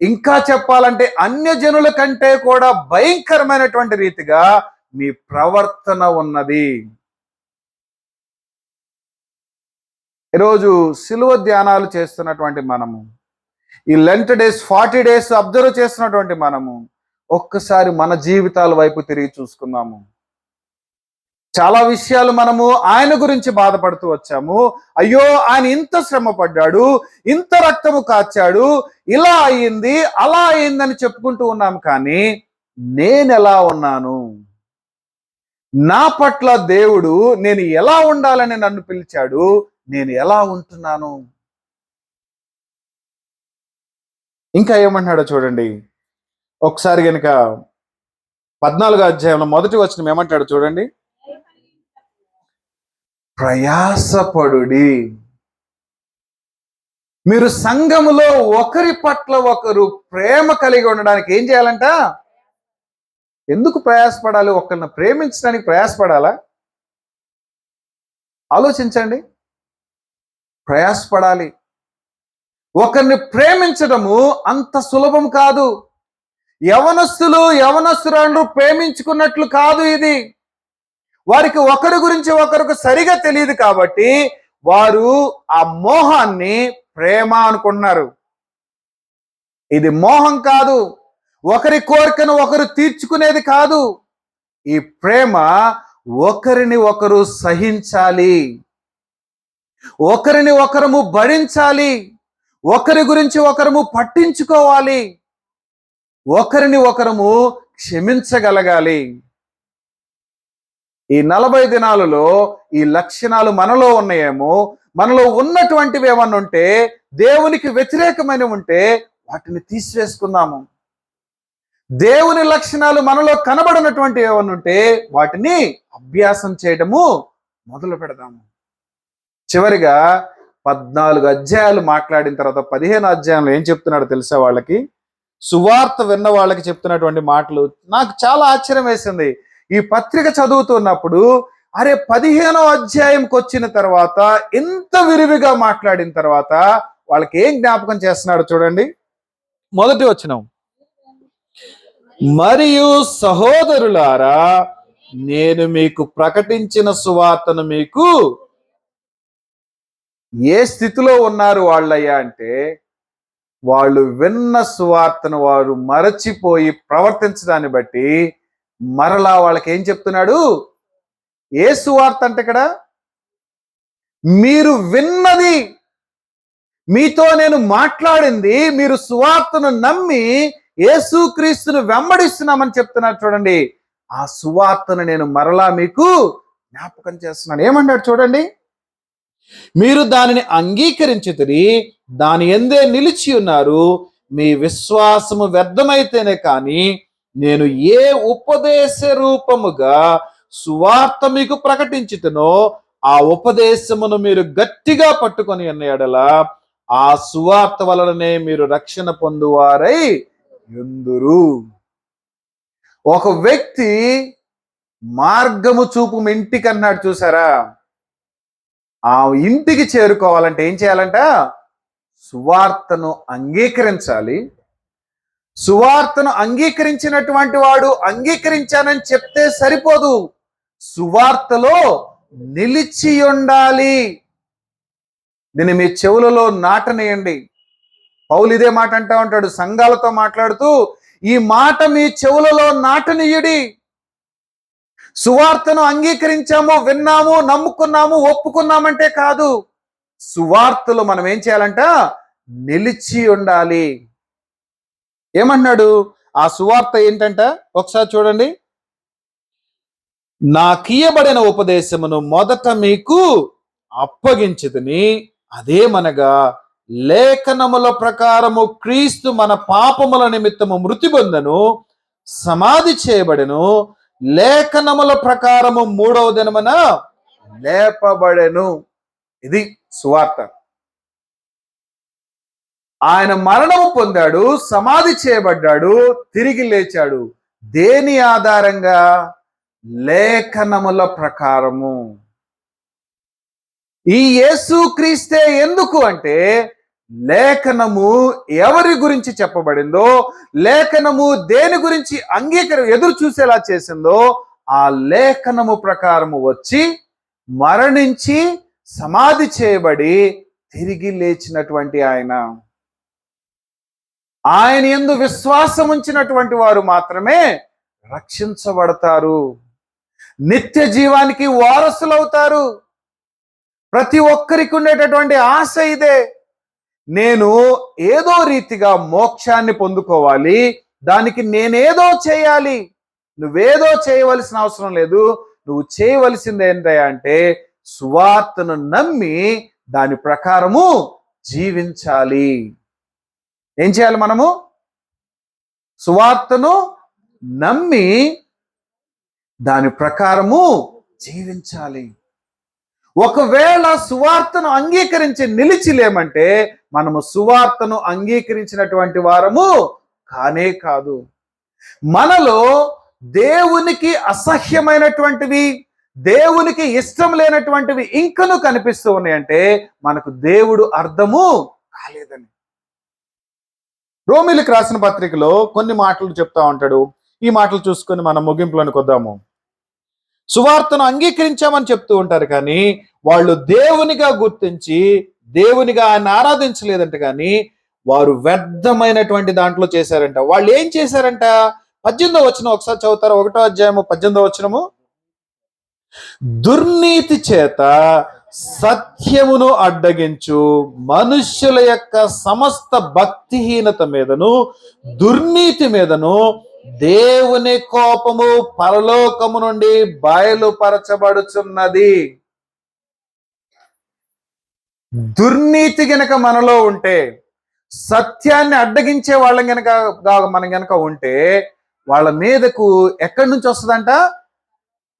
ఇంకా చెప్పాలంటే అన్యజనుల కంటే కూడా భయంకరమైనటువంటి రీతిగా మీ ప్రవర్తన ఉన్నది. ఈరోజు సిలువ ధ్యానాలు చేస్తున్నటువంటి మనము, ఈ లెంట్ డేస్ 40 డేస్ అబ్జర్వ్ చేస్తున్నటువంటి మనము ఒక్కసారి మన జీవితాల వైపు తిరిగి చూసుకున్నాము. చాలా విషయాలు మనము ఆయన గురించి బాధపడుతూ వచ్చాము. అయ్యో ఆయన ఇంత శ్రమ పడ్డాడు, ఇంత రక్తము కాచాడు, ఇలా అయ్యింది అలా అయ్యిందని చెప్పుకుంటూ ఉన్నాం. కానీ నేను ఎలా ఉన్నాను, నా పట్ల దేవుడు నేను ఎలా ఉండాలని నన్ను పిలిచాడు, నేను ఎలా ఉంటున్నాను? ఇంకా ఏమంటున్నాడో చూడండి. ఒకసారి గనుక 14వ అధ్యాయంలో 1వ వచనం ఏమంటాడో చూడండి. ప్రయాసపడుడి. మీరు సంఘములో ఒకరి పట్ల ఒకరు ప్రేమ కలిగి ఉండడానికి ఏం చేయాలంట? ఎందుకు ప్రయాసపడాలి? ఒకరిని ప్రేమించడానికి ప్రయాసపడాలా? ఆలోచించండి. ప్రయాసపడాలి. ఒకరిని ప్రేమించడము అంత సులభం కాదు. యవనస్తురాండ్రు ప్రేమించుకున్నట్లు కాదు ఇది. వారికి ఒకరి గురించి ఒకరికి సరిగా తెలియదు కాబట్టి వారు ఆ మోహాన్ని ప్రేమ అనుకుంటున్నారు. ఇది మోహం కాదు, ఒకరి కోరికను ఒకరు తీర్చుకునేది కాదు. ఈ ప్రేమ ఒకరిని ఒకరు సహించాలి, ఒకరిని ఒకరము భరించాలి, ఒకరి గురించి ఒకరము పట్టించుకోవాలి, ఒకరిని ఒకరము క్షమించగలగాలి. ఈ 40 దినాలలో ఈ లక్షణాలు మనలో ఉన్నాయేమో, మనలో ఉన్నటువంటివి ఏమన్నా ఉంటే, దేవునికి వ్యతిరేకమైనవి ఉంటే వాటిని తీసివేసుకుందాము. దేవుని లక్షణాలు మనలో కనబడినటువంటి ఏమన్నా ఉంటే వాటిని అభ్యాసం చేయడము మొదలు పెడదాము. చివరిగా 14 అధ్యాయాలు మాట్లాడిన తర్వాత 15 అధ్యాయంలో ఏం చెప్తున్నాడో తెలుసా వాళ్ళకి? సువార్త విన్న వాళ్ళకి చెప్తున్నటువంటి మాటలు నాకు చాలా ఆశ్చర్యం వేసింది. ఈ పత్రిక చదువుతున్నప్పుడు అరే 15వ అధ్యాయంకి వచ్చిన తర్వాత ఇంత విరివిగా మాట్లాడిన తర్వాత వాళ్ళకి ఏం జ్ఞాపకం చేస్తున్నాడు చూడండి. మొదటి వచనం, మరియు సహోదరులారా, నేను మీకు ప్రకటించిన సువార్తను మీకు ఏ స్థితిలో ఉన్నారు వాళ్ళయ్యా అంటే, వాళ్ళు విన్న సువార్తను వారు మరచిపోయి ప్రవర్తించడాన్ని బట్టి మరలా వాళ్ళకి ఏం చెప్తున్నాడు? ఏ సువార్త అంటే ఇక్కడ మీరు విన్నది, మీతో నేను మాట్లాడింది, మీరు సువార్తను నమ్మి యేసుక్రీస్తును వెంబడిస్తున్నామని చెప్తున్నారు చూడండి. ఆ సువార్తను నేను మరలా మీకు జ్ఞాపకం చేస్తున్నాను. ఏమన్నాడు చూడండి, మీరు దానిని అంగీకరించితిరి, దాని యందే నిలిచి ఉన్నారు, మీ విశ్వాసము వ్యర్థమైతేనే కానీ నేను ఏ ఉపదేశ రూపముగా సువార్త మీకు ప్రకటించుతునో ఆ ఉపదేశమును మీరు గట్టిగా పట్టుకొని ఉన్న ఎడల ఆ సువార్త వలననే మీరు రక్షణ పొందువారై యుందురు. ఒక వ్యక్తి మార్గము చూపు ఇంటికి అన్నాడు చూసారా? ఆ ఇంటికి చేరుకోవాలంటే ఏం చేయాలంట? సువార్తను అంగీకరించాలి. సువార్తను అంగీకరించినటువంటి వాడు అంగీకరించానని చెప్తే సరిపోదు, సువార్తలో నిలిచి ఉండాలి. దీన్ని మీ చెవులలో నాటనేయండి. పౌలు ఇదే మాట అంటా ఉంటాడు సంఘాలతో మాట్లాడుతూ, ఈ మాట మీ చెవులలో నాటనీయుడి. సువార్తను అంగీకరించాము, విన్నాము, నమ్ముకున్నాము, ఒప్పుకున్నామంటే కాదు, సువార్తలో మనం ఏం చేయాలంట? నిలిచి ఉండాలి. ఏమన్నాడు? ఆ సువార్త ఏంటంట? ఒకసారి చూడండి. నాకియబడిన ఉపదేశమును మొదట మీకు అప్పగించుదని, అదేమనగా లేఖనముల ప్రకారము క్రీస్తు మన పాపముల నిమిత్తము మృతి పొందెను, సమాధి చేయబడెను, లేఖనముల ప్రకారము 3వ దినమున లేపబడెను. ఇది సువార్త. ఆయన మరణము పొందాడు, సమాధి చేయబడ్డాడు, తిరిగి లేచాడు. దేని ఆధారంగా? లేఖనముల ప్రకారము. ఈ యేసుక్రీస్తే ఎందుకు అంటే, లేఖనము ఎవరి గురించి చెప్పబడిందో, లేఖనము దేని గురించి ఎదురు చూసేలా చేసిందో ఆ లేఖనము ప్రకారము వచ్చి మరణించి సమాధి చేయబడి తిరిగి లేచినటువంటి ఆయన యందు విశ్వాసం ఉంచినటువంటి వారు మాత్రమే రక్షించబడతారు, నిత్య జీవానికి వారసులవుతారు. ప్రతి ఒక్కరికి ఉండేటటువంటి ఆశ ఇదే. నేను ఏదో రీతిగా మోక్షాన్ని పొందుకోవాలి, దానికి నేనేదో చేయాలి. నువ్వేదో చేయవలసిన అవసరం లేదు. నువ్వు చేయవలసింది ఏంటయ్యా అంటే, సువార్తను నమ్మి దాని ప్రకారము జీవించాలి. ఏం చేయాలి మనము? సువార్తను నమ్మి దాని ప్రకారము జీవించాలి. ఒకవేళ సువార్తను అంగీకరించి నిలిచిలేమంటే మనము సువార్తను అంగీకరించినటువంటి వారము కానే కాదు. మనలో దేవునికి అసహ్యమైనటువంటివి, దేవునికి ఇష్టం లేనటువంటివి ఇంకనూ కనిపిస్తూ ఉన్నాయంటే మనకు దేవుడు అర్థము కాలేదని. రోమీలకు రాసిన పత్రికలో కొన్ని మాటలు చెప్తా ఉంటాడు. ఈ మాటలు చూసుకొని మనం ముగింపులోనికి వద్దాము. సువార్తను అంగీకరించామని చెప్తూ ఉంటారు, కానీ వాళ్ళు దేవునిగా గుర్తించి దేవునిగా ఆయన ఆరాధించలేదంట, కానీ వారు వ్యర్థమైనటువంటి దాంట్లో చేశారంట. వాళ్ళు ఏం చేశారంట? 18వ వచనం ఒకసారి చదువుతారు. 1వ అధ్యాయము 18వ వచనము. దుర్నీతి చేత సత్యమును అడ్డగించు మనుష్యుల యొక్క సమస్త భక్తిహీనత మీదను దుర్నీతి మీదను దేవుని కోపము పరలోకము నుండి బయలుపరచబడుచున్నది. దుర్నీతి గనక మనలో ఉంటే, సత్యాన్ని అడ్డగించే వాళ్ళం గనక మనం గనక ఉంటే, వాళ్ళ మీదకు ఎక్కడి నుంచి వస్తుందంట?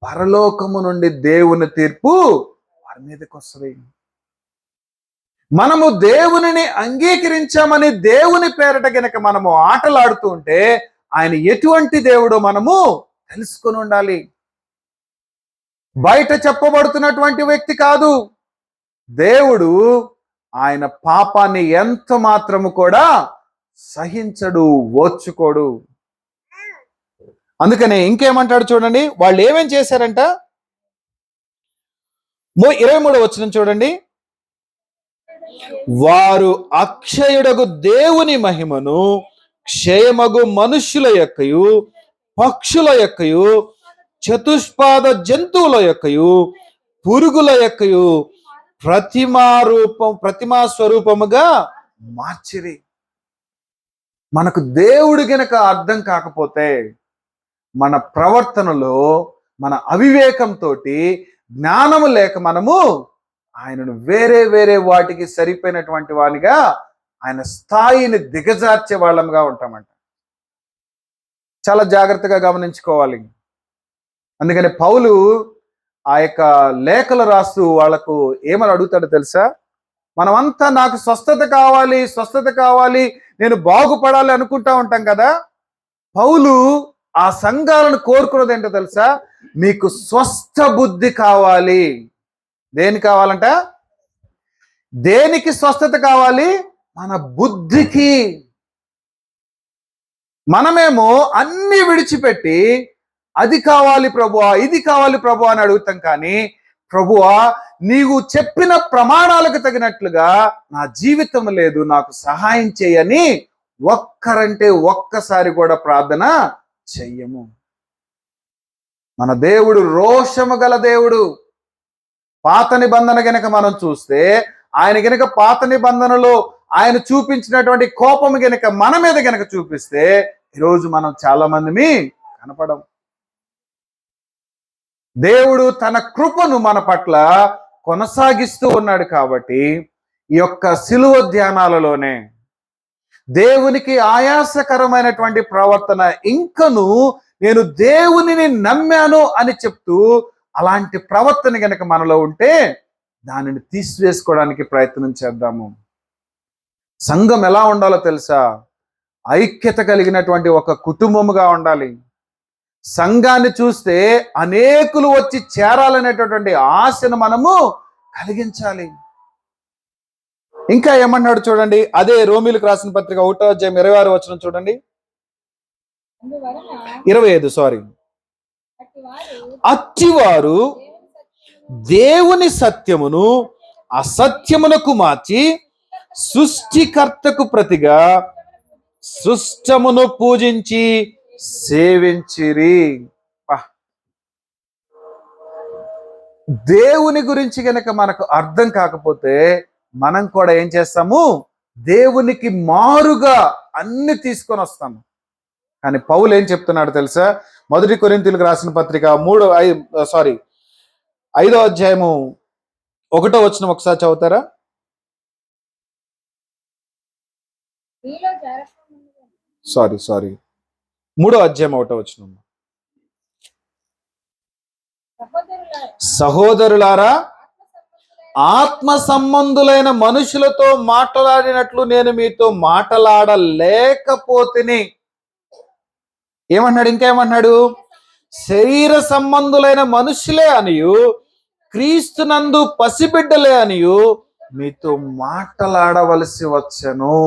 పరలోకము నుండి దేవుని తీర్పు వారి మీదకి వస్తుంది. మనము దేవునిని అంగీకరించామని దేవుని పేరట గనక మనము ఆటలాడుతూ ఉంటే, ఆయన ఎటువంటి దేవుడో మనము తెలుసుకొని ఉండాలి. బయట చెప్పబడుతున్నటువంటి వ్యక్తి కాదు. దేవుడు ఆయన పాపాన్ని ఎంత మాత్రము కూడా సహించడు, ఓర్చుకోడు. అందుకనే ఇంకేమంటాడు చూడండి, వాళ్ళు ఏమేం చేశారంట? 23వ వచనం చూడండి. వారు అక్షయుడగు దేవుని మహిమను క్షయమగు మనుష్యుల యొక్కయు, పక్షుల యొక్కయు, చతుష్పాద జంతువుల యొక్కయు, పురుగుల యొక్కయు ప్రతిమా స్వరూపముగా మార్చిరి. మనకు దేవుడు గనక అర్థం కాకపోతే, మన ప్రవర్తనలో మన అవివేకంతో, జ్ఞానము లేక మనము ఆయనను వేరే వేరే వాటికి సరిపోయినటువంటి వానిగా, ఆయన స్థాయిని దిగజార్చే వాళ్ళంగా ఉంటామంట. చాలా జాగ్రత్తగా గమనించుకోవాలి. అందుకని పౌలు ఆ యొక్క లేఖలు రాస్తూ వాళ్లకు ఏమని అడుగుతాడో తెలుసా? మనమంతా నాకు స్వస్థత కావాలి, స్వస్థత కావాలి, నేను బాగుపడాలి అనుకుంటా ఉంటాం కదా. పౌలు ఆ సంఘాలను కోరుకున్నది ఏంటో తెలుసా? మీకు స్వస్థ బుద్ధి కావాలి. దేనికి కావాలంట? దేనికి స్వస్థత కావాలి? మన బుద్ధికి. మనమేమో అన్ని విడిచిపెట్టి అది కావాలి ప్రభువా, ఇది కావాలి ప్రభువా అని అడుగుతాం. కానీ ప్రభువా, నీవు చెప్పిన ప్రమాణాలకు తగినట్లుగా నా జీవితం లేదు, నాకు సహాయం చేయని ఒక్కరంటే ఒక్కసారి కూడా ప్రార్థన చెయ్యము. మన దేవుడు రోషము గల దేవుడు. పాత నిబంధన గనక మనం చూస్తే, ఆయన గనక పాత నిబంధనలో ఆయన చూపించినటువంటి కోపము గనక మన మీద గనక చూపిస్తే, ఈరోజు మనం చాలా మందిని కనపడం. దేవుడు తన కృపను మన పట్ల కొనసాగిస్తూ ఉన్నాడు. కాబట్టి ఈ యొక్క సిలువ ధ్యానాలలోనే దేవునికి ఆయాసకరమైనటువంటి ప్రవర్తన ఇంకను నేను దేవునిని నమ్మాను అని చెప్తూ అలాంటి ప్రవర్తన గనక మనలో ఉంటే దానిని తీసివేసుకోవడానికి ప్రయత్నం చేద్దాము. సంఘం ఎలా ఉండాలో తెలుసా? ఐక్యత కలిగినటువంటి ఒక కుటుంబముగా ఉండాలి. సంఘాన్ని చూస్తే అనేకులు వచ్చి చేరాలనేటటువంటి ఆశను మనము కలిగించాలి. ఇంకా ఏమన్నాడు చూడండి, అదే రోమీలకు రాసిన పత్రిక 1వ అధ్యాయం 26వ వచనం చూడండి. 25 అట్టివారు దేవుని సత్యమును అసత్యమునకు మార్చి సృష్టికర్తకు ప్రతిగా సృష్టమును పూజించి సేవించిరి. దేవుని గురించి గనక మనకు అర్థం కాకపోతే మనం కూడా ఏం చేస్తాము? దేవునికి మారుగా అన్ని తీసుకొని వస్తాము. కానీ పౌలు ఏం చెప్తున్నాడు తెలుసా? 1 కొరింథీయులకు రాసిన పత్రిక 5వ అధ్యాయము 1వ వచనం ఒకసారి చదువుతారా? సారీ 3వ అధ్యాయం 1వ వచనం. సహోదరులారా, ఆత్మ సంబంధులైన మనుషులతో మాట్లాడినట్లు నేను మీతో మాట్లాడలేకపోతిని. ఏమన్నాడు? ఇంకేమన్నాడు? శరీర సంబంధులైన మనుషులే అనియు క్రీస్తునందు పసిబిడ్డలే అనియు మీతో మాట్లాడవలసి వచ్చెను.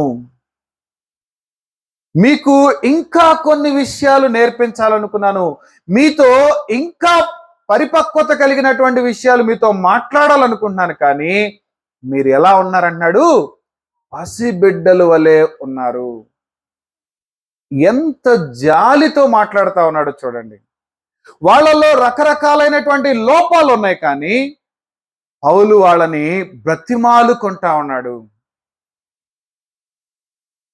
మీకు ఇంకా కొన్ని విషయాలు నేర్పించాలనుకున్నాను, మీతో ఇంకా పరిపక్వత కలిగినటువంటి విషయాలు మీతో మాట్లాడాలనుకుంటున్నాను. కానీ మీరు ఎలా ఉన్నారంటున్నాడు? పసిబిడ్డలు వలె ఉన్నారు. ఎంత జాలితో మాట్లాడుతా ఉన్నాడు చూడండి. వాళ్ళలో రకరకాలైనటువంటి లోపాలు ఉన్నాయి, కానీ పౌలు వాళ్ళని బ్రతిమాలుకుంటా ఉన్నాడు.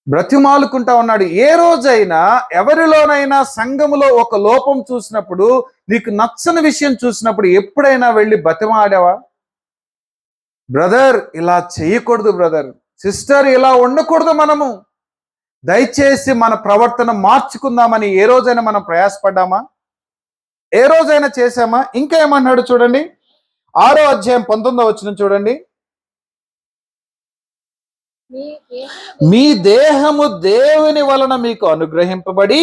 బ్రతిమాలుకుంటా ఉన్నాడు. ఏ రోజైనా ఎవరిలోనైనా సంఘములో ఒక లోపం చూసినప్పుడు, నీకు నచ్చని విషయం చూసినప్పుడు ఎప్పుడైనా వెళ్ళి బతిమాడావా? బ్రదర్ ఇలా చేయకూడదు, బ్రదర్ సిస్టర్ ఇలా ఉండకూడదు, మనము దయచేసి మన ప్రవర్తన మార్చుకుందామని ఏ రోజైనా మనం ప్రయాసపడ్డామా? ఏ రోజైనా చేశామా? ఇంకా ఏమన్నాడు చూడండి, 6వ అధ్యాయం 19వ వచనం చూడండి. మీ దేహము దేవుని వలన మీకు అనుగ్రహింపబడి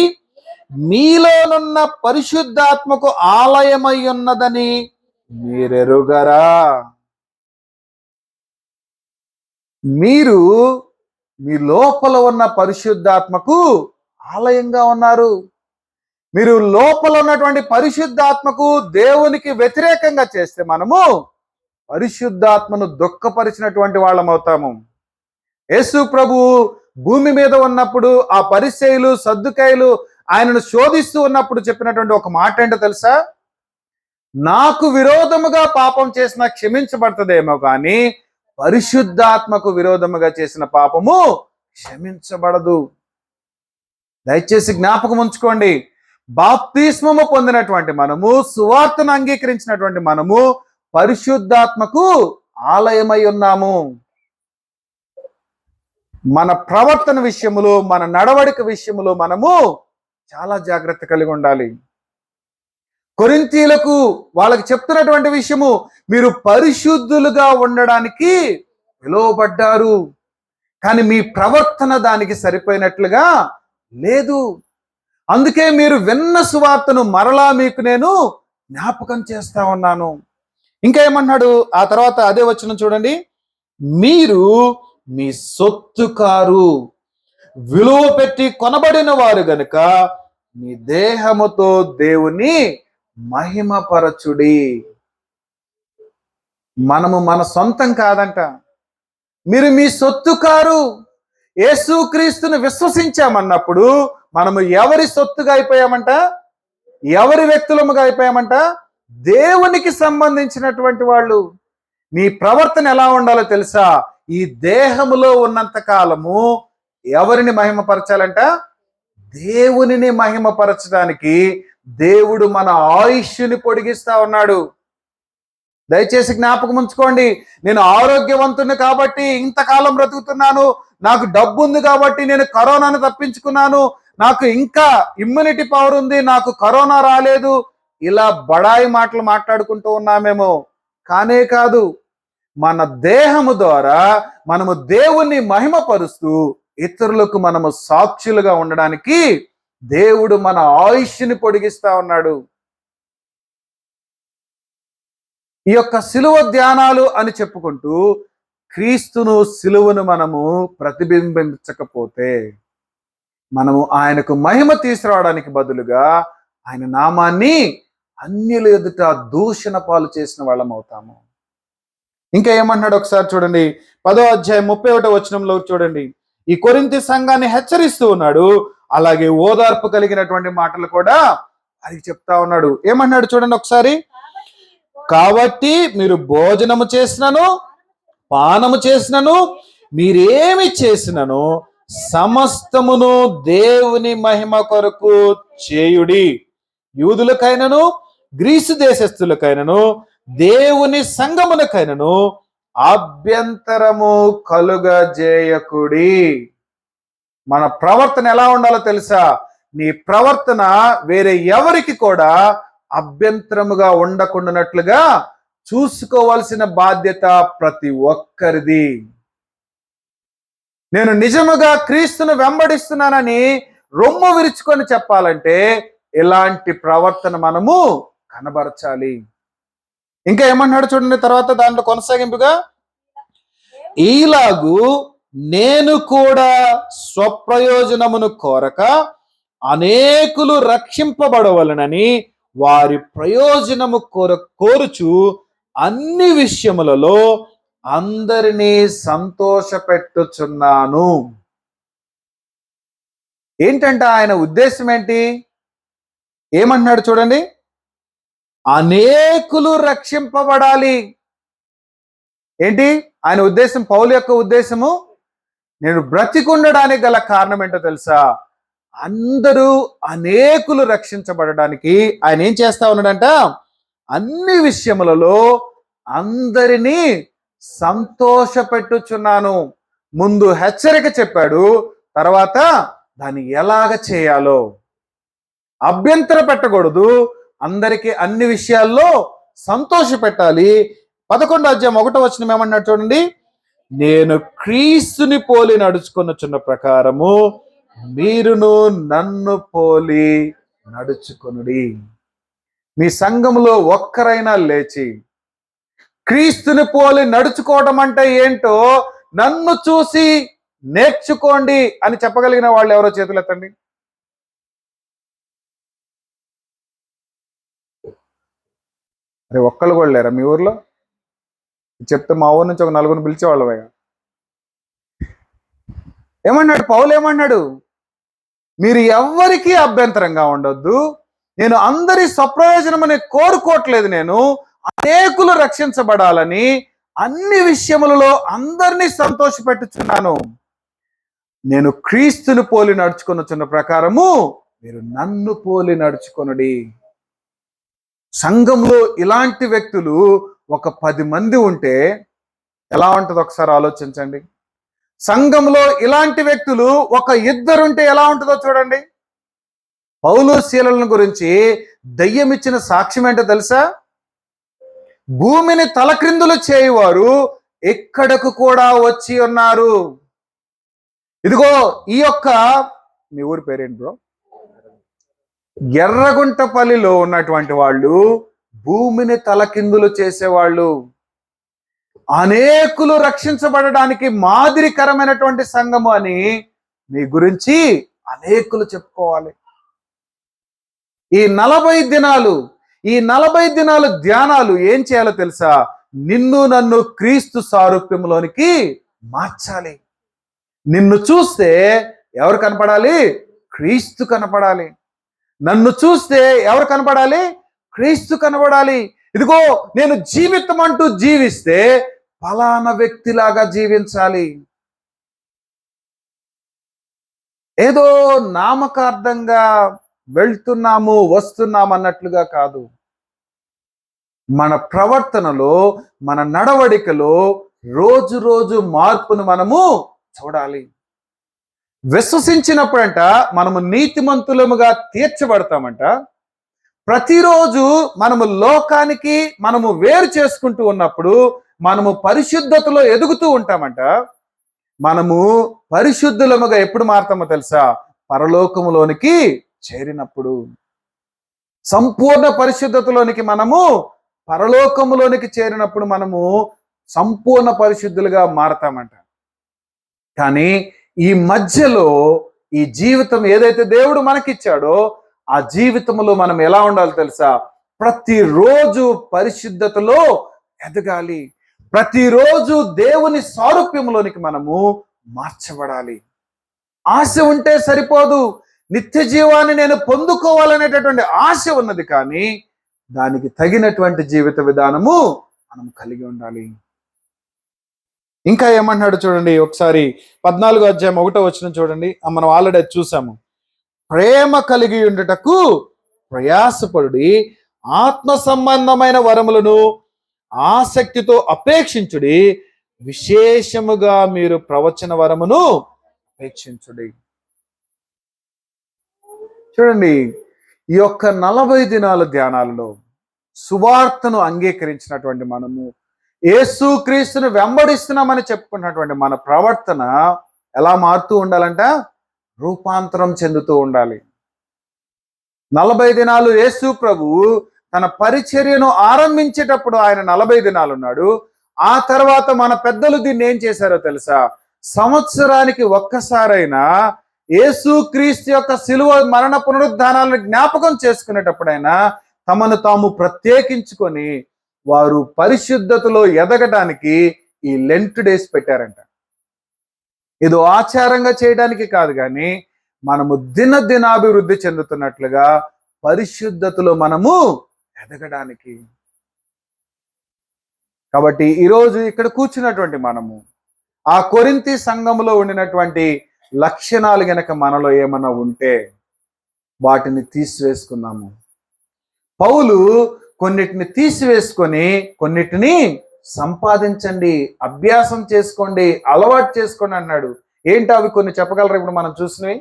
మీలోనున్న పరిశుద్ధాత్మకు ఆలయమై ఉన్నదని మీరెరుగరా? మీరు మీ లోపల ఉన్న పరిశుద్ధాత్మకు ఆలయంగా ఉన్నారు. మీరు లోపల ఉన్నటువంటి పరిశుద్ధాత్మకు దేవునికి వ్యతిరేకంగా చేస్తే మనము పరిశుద్ధాత్మను దుఃఖపరిచినటువంటి వాళ్ళం అవుతాము. యేసు ప్రభు భూమి మీద ఉన్నప్పుడు ఆ పరిసయ్యులు సద్దుకాయలు ఆయనను శోధిస్తూ ఉన్నప్పుడు చెప్పినటువంటి ఒక మాట ఏంటో తెలుసా? నాకు విరోధముగా పాపం చేసిన క్షమించబడుతుందేమో కానీ పరిశుద్ధాత్మకు విరోధముగా చేసిన పాపము క్షమించబడదు. దయచేసి జ్ఞాపకం ఉంచుకోండి, బాప్తిస్మము పొందినటువంటి మనము, సువార్తను అంగీకరించినటువంటి మనము పరిశుద్ధాత్మకు ఆలయమై ఉన్నాము. మన ప్రవర్తన విషయములో, మన నడవడిక విషయములో మనము చాలా జాగ్రత్త కలిగి ఉండాలి. కొరింథీయులకు వాళ్ళకి చెప్తున్నటువంటి విషయము, మీరు పరిశుద్ధులుగా ఉండడానికి పిలువబడ్డారు, కానీ మీ ప్రవర్తన దానికి సరిపోయినట్లుగా లేదు. అందుకే మీరు విన్న సువార్తను మరలా మీకు నేను జ్ఞాపకం చేస్తా ఉన్నాను. ఇంకా ఏమన్నాడు ఆ తర్వాత? అదే వచనం చూడండి, మీరు మీ సొత్తు కారు, విలువ పెట్టి కొనబడిన వారు గనుక మీ దేహముతో దేవుని మహిమపరచుడి. మనము మన సొంతం కాదంట. మీరు మీ సొత్తు కారు. యేసుక్రీస్తును విశ్వసించామన్నప్పుడు మనము ఎవరి సొత్తుగా అయిపోయామంట? ఎవరి వ్యక్తులముగా అయిపోయామంట? దేవునికి సంబంధించినటువంటి వాళ్ళు. మీ ప్రవర్తన ఎలా ఉండాలో తెలుసా? ఈ దేహములో ఉన్నంత కాలము ఎవరిని మహిమపరచాలంట? దేవునిని మహిమపరచడానికి దేవుడు మన ఆయుష్ని పొడిగిస్తా ఉన్నాడు. దయచేసి జ్ఞాపకం ఉంచుకోండి, నేను ఆరోగ్యవంతుని కాబట్టి ఇంతకాలం బ్రతుకుతున్నాను, నాకు డబ్బు ఉంది కాబట్టి నేను కరోనాను తప్పించుకున్నాను, నాకు ఇంకా ఇమ్యూనిటీ పవర్ ఉంది, నాకు కరోనా రాలేదు, ఇలా బడాయి మాటలు మాట్లాడుకుంటూ ఉన్నామేమో. కానే కాదు, మన దేహము ద్వారా మనము దేవుణ్ణి మహిమపరుస్తూ ఇతరులకు మనము సాక్షులుగా ఉండడానికి దేవుడు మన ఆయుష్ని పొడిగిస్తా ఉన్నాడు. ఈ యొక్క సిలువ ధ్యానాలు అని చెప్పుకుంటూ క్రీస్తును, సిలువను మనము ప్రతిబింబించకపోతే మనము ఆయనకు మహిమ తీసుకురావడానికి బదులుగా ఆయన నామాన్ని అన్యుల ఎదుట దూషణ పాలు చేసిన వాళ్ళం అవుతాము. ఇంకా ఏమన్నాడు ఒకసారి చూడండి, 10వ అధ్యాయం 31వ వచనంలో చూడండి. ఈ కొరింథీ సంఘాన్ని హెచ్చరిస్తూ ఉన్నాడు, అలాగే ఓదార్పు కలిగినటువంటి మాటలు కూడా అది చెప్తా ఉన్నాడు. ఏమన్నాడు చూడండి ఒకసారి, కాబట్టి మీరు భోజనము చేసినను పానము చేసినను మీరేమి చేసినను సమస్తమును దేవుని మహిమ కొరకు చేయుడి. యూదులకైనను గ్రీసు దేశస్థులకైనను దేవుని సంఘమునకైనను అభ్యంతరము కలుగజేయకుడి. మన ప్రవర్తన ఎలా ఉండాలో తెలుసా? నీ ప్రవర్తన వేరే ఎవరికి కూడా అభ్యంతరముగా ఉండకుండానట్లుగా చూసుకోవాల్సిన బాధ్యత ప్రతి ఒక్కరిది. నేను నిజముగా క్రీస్తును వెంబడిస్తున్నానని రొమ్ము విరుచుకొని చెప్పాలంటే ఇలాంటి ప్రవర్తన మనము కనబరచాలి. ఇంకా ఏమన్నాడు చూడండి తర్వాత దాంట్లో కొనసాగింపుగా, ఈలాగు నేను కూడా స్వప్రయోజనమును కోరక అనేకులు రక్షింపబడవలనని వారి ప్రయోజనము కోరుచు అన్ని విషయములలో అందరినీ సంతోషపెట్టుచున్నాను. ఏంటంట ఆయన ఉద్దేశం ఏంటి? ఏమంటున్నాడు చూడండి, అనేకులు రక్షింపబడాలి. ఏంటి ఆయన ఉద్దేశం? పౌలు యొక్క ఉద్దేశము నేను బ్రతికుండడానికి గల కారణం ఏంటో తెలుసా? అందరూ అనేకులు రక్షించబడడానికి ఆయన ఏం చేస్తా ఉన్నాడంట? అన్ని విషయములలో అందరినీ సంతోషపెట్టుచున్నాను. ముందు హెచ్చరిక చెప్పాడు, తర్వాత దాన్ని ఎలాగ చేయాలో. అభ్యంతర పెట్టకూడదు, అందరికీ అన్ని విషయాల్లో సంతోష పెట్టాలి. 11వ అధ్యాయం 1వ వచనం ఏమన్నాడు చూడండి, నేను క్రీస్తుని పోలి నడుచుకొనుచున్న ప్రకారము మీరును నన్ను పోలి నడుచుకొనుడి. మీ సంఘములో ఒక్కరైనా లేచి క్రీస్తుని పోలి నడుచుకోవడం అంటే ఏంటో నన్ను చూసి నేర్చుకోండి అని చెప్పగలిగిన వాళ్ళు ఎవరో చేతులు ఎత్తండి. అరే ఒక్కళ్ళు కూడా లేరా మీ ఊర్లో? చెప్తే మా ఊరు నుంచి ఒక నలుగురిని పిలిచేవాళ్ళమే. ఏమన్నాడు పౌలు? ఏమన్నాడు? మీరు ఎవ్వరికీ అభ్యంతరంగా ఉండొద్దు, నేను అందరి స్వప్రయోజనమని కోరుకోవట్లేదు, నేను అనేకులు రక్షించబడాలని అన్ని విషయములలో అందరినీ సంతోషపెట్టుచున్నాను. నేను క్రీస్తుని పోలి నడుచుకొనుచున్న ప్రకారము మీరు నన్ను పోలి నడుచుకొనుడి. సంఘంలో ఇలాంటి వ్యక్తులు ఒక 10 మంది ఉంటే ఎలా ఉంటుందో ఒకసారి ఆలోచించండి. సంఘంలో ఇలాంటి వ్యక్తులు ఒక 2 ఉంటే ఎలా ఉంటుందో చూడండి. పౌలు శీలలను గురించి దయ్యం ఇచ్చిన సాక్ష్యం ఏంటో తెలుసా? భూమిని తలక్రిందులు చేయువారు ఎక్కడకు కూడా వచ్చి ఉన్నారు. ఇదిగో ఈ యొక్క, మీ ఊరి పేరేంటి బ్రో? ఎర్రగుంటపల్లిలో ఉన్నటువంటి వాళ్ళు భూమిని తలకిందులు చేసేవాళ్ళు. అనేకులు రక్షించబడడానికి మాదిరికరమైనటువంటి సంఘము అని మీ గురించి అనేకులు చెప్పుకోవాలి. ఈ 40 దినాలు ధ్యానాలు ఏం చేయాలో తెలుసా? నిన్ను నన్ను క్రీస్తు సారూప్యంలోనికి మార్చాలి. నిన్ను చూస్తే ఎవరు కనపడాలి? క్రీస్తు కనపడాలి. నన్ను చూస్తే ఎవరు కనపడాలి? క్రీస్తు కనపడాలి. ఇదిగో నేను జీవితం అంటూ జీవిస్తే ఫలానా వ్యక్తిలాగా జీవించాలి. ఏదో నామకార్థంగా వెళ్తున్నాము వస్తున్నాము అన్నట్లుగా కాదు. మన ప్రవర్తనలో, మన నడవడికలో రోజు రోజు మార్పును మనము చూడాలి. విశ్వసించినప్పుడంట మనము నీతిమంతులముగా తీర్చబడతామంట. ప్రతిరోజు మనము లోకానికి మనము వేరు చేసుకుంటూ ఉన్నప్పుడు మనము పరిశుద్ధతలో ఎదుగుతూ ఉంటామంట. మనము పరిశుద్ధులముగా ఎప్పుడు మారుతామో తెలుసా? పరలోకములోనికి చేరినప్పుడు. సంపూర్ణ పరిశుద్ధతలోనికి మనము పరలోకములోనికి చేరినప్పుడు మనము సంపూర్ణ పరిశుద్ధులుగా మారతామంట. కానీ ఈ మధ్యలో ఈ జీవితం ఏదైతే దేవుడు మనకిచ్చాడో ఆ జీవితంలో మనం ఎలా ఉండాలో తెలుసా? ప్రతిరోజు పరిశుద్ధతలో ఎదగాలి. ప్రతిరోజు దేవుని సారూప్యంలోనికి మనము మార్చబడాలి. ఆశ ఉంటే సరిపోదు. నిత్య జీవాన్ని నేను పొందుకోవాలనేటటువంటి ఆశ ఉన్నది, కానీ దానికి తగినటువంటి జీవిత విధానము మనం కలిగి ఉండాలి. ఇంకా ఏమంటున్నాడు చూడండి ఒకసారి, 14వ అధ్యాయం 1వ వచనం చూడండి. మనం ఆల్రెడీ చూసాము. ప్రేమ కలిగి ఉండుటకు ప్రయాసపడుడి, ఆత్మ సంబంధమైన వరములను ఆసక్తితో అపేక్షించుడి, విశేషముగా మీరు ప్రవచన వరమును అపేక్షించుడి. చూడండి, ఈ యొక్క 40 దినాల ధ్యానాలలో సువార్తను అంగీకరించినటువంటి మనము, యేసు క్రీస్తును వెంబడిస్తున్నామని చెప్పుకున్నటువంటి మన ప్రవర్తన ఎలా మారుతూ ఉండాలంట? రూపాంతరం చెందుతూ ఉండాలి. 40 దినాలు యేసు ప్రభు తన పరిచర్యను ఆరంభించేటప్పుడు ఆయన 40 దినాలు ఉన్నాడు. ఆ తర్వాత మన పెద్దలు దీన్ని ఏం చేశారో తెలుసా? సంవత్సరానికి ఒక్కసారైనా యేసు క్రీస్తు యొక్క శిలువ మరణ పునరుద్ధానాలను జ్ఞాపకం చేసుకునేటప్పుడైనా తమను తాము ప్రత్యేకించుకొని వారు పరిశుద్ధతలో ఎదగడానికి ఈ లెంట్ డేస్ పెట్టారంట. ఇది ఆచారంగా చేయడానికి కాదు, కానీ మనము దినాభివృద్ధి చెందుతున్నట్లుగా పరిశుద్ధతలో మనము ఎదగడానికి. కాబట్టి ఈరోజు ఇక్కడ కూర్చున్నటువంటి మనము ఆ కొరింథీ సంఘములో ఉండినటువంటి లక్షణాలు గనక మనలో ఏమన్నా ఉంటే వాటిని తీసివేసుకున్నాము. పౌలు కొన్నిటిని తీసివేసుకొని కొన్నిటిని సంపాదించండి, అభ్యాసం చేసుకోండి, అలవాటు చేసుకోండి అన్నాడు. ఏంటి అవి? కొన్ని చెప్పగలరా ఇప్పుడు మనం చూసినవి?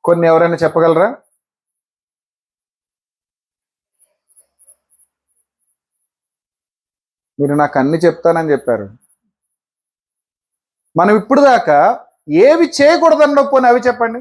కొన్ని ఎవరైనా చెప్పగలరా? మీరు నాకు అన్ని చెప్తానని చెప్పారు. మనం ఇప్పుడు దాకా ఏవి చేయకూడదన్న పోనీ అవి చెప్పండి.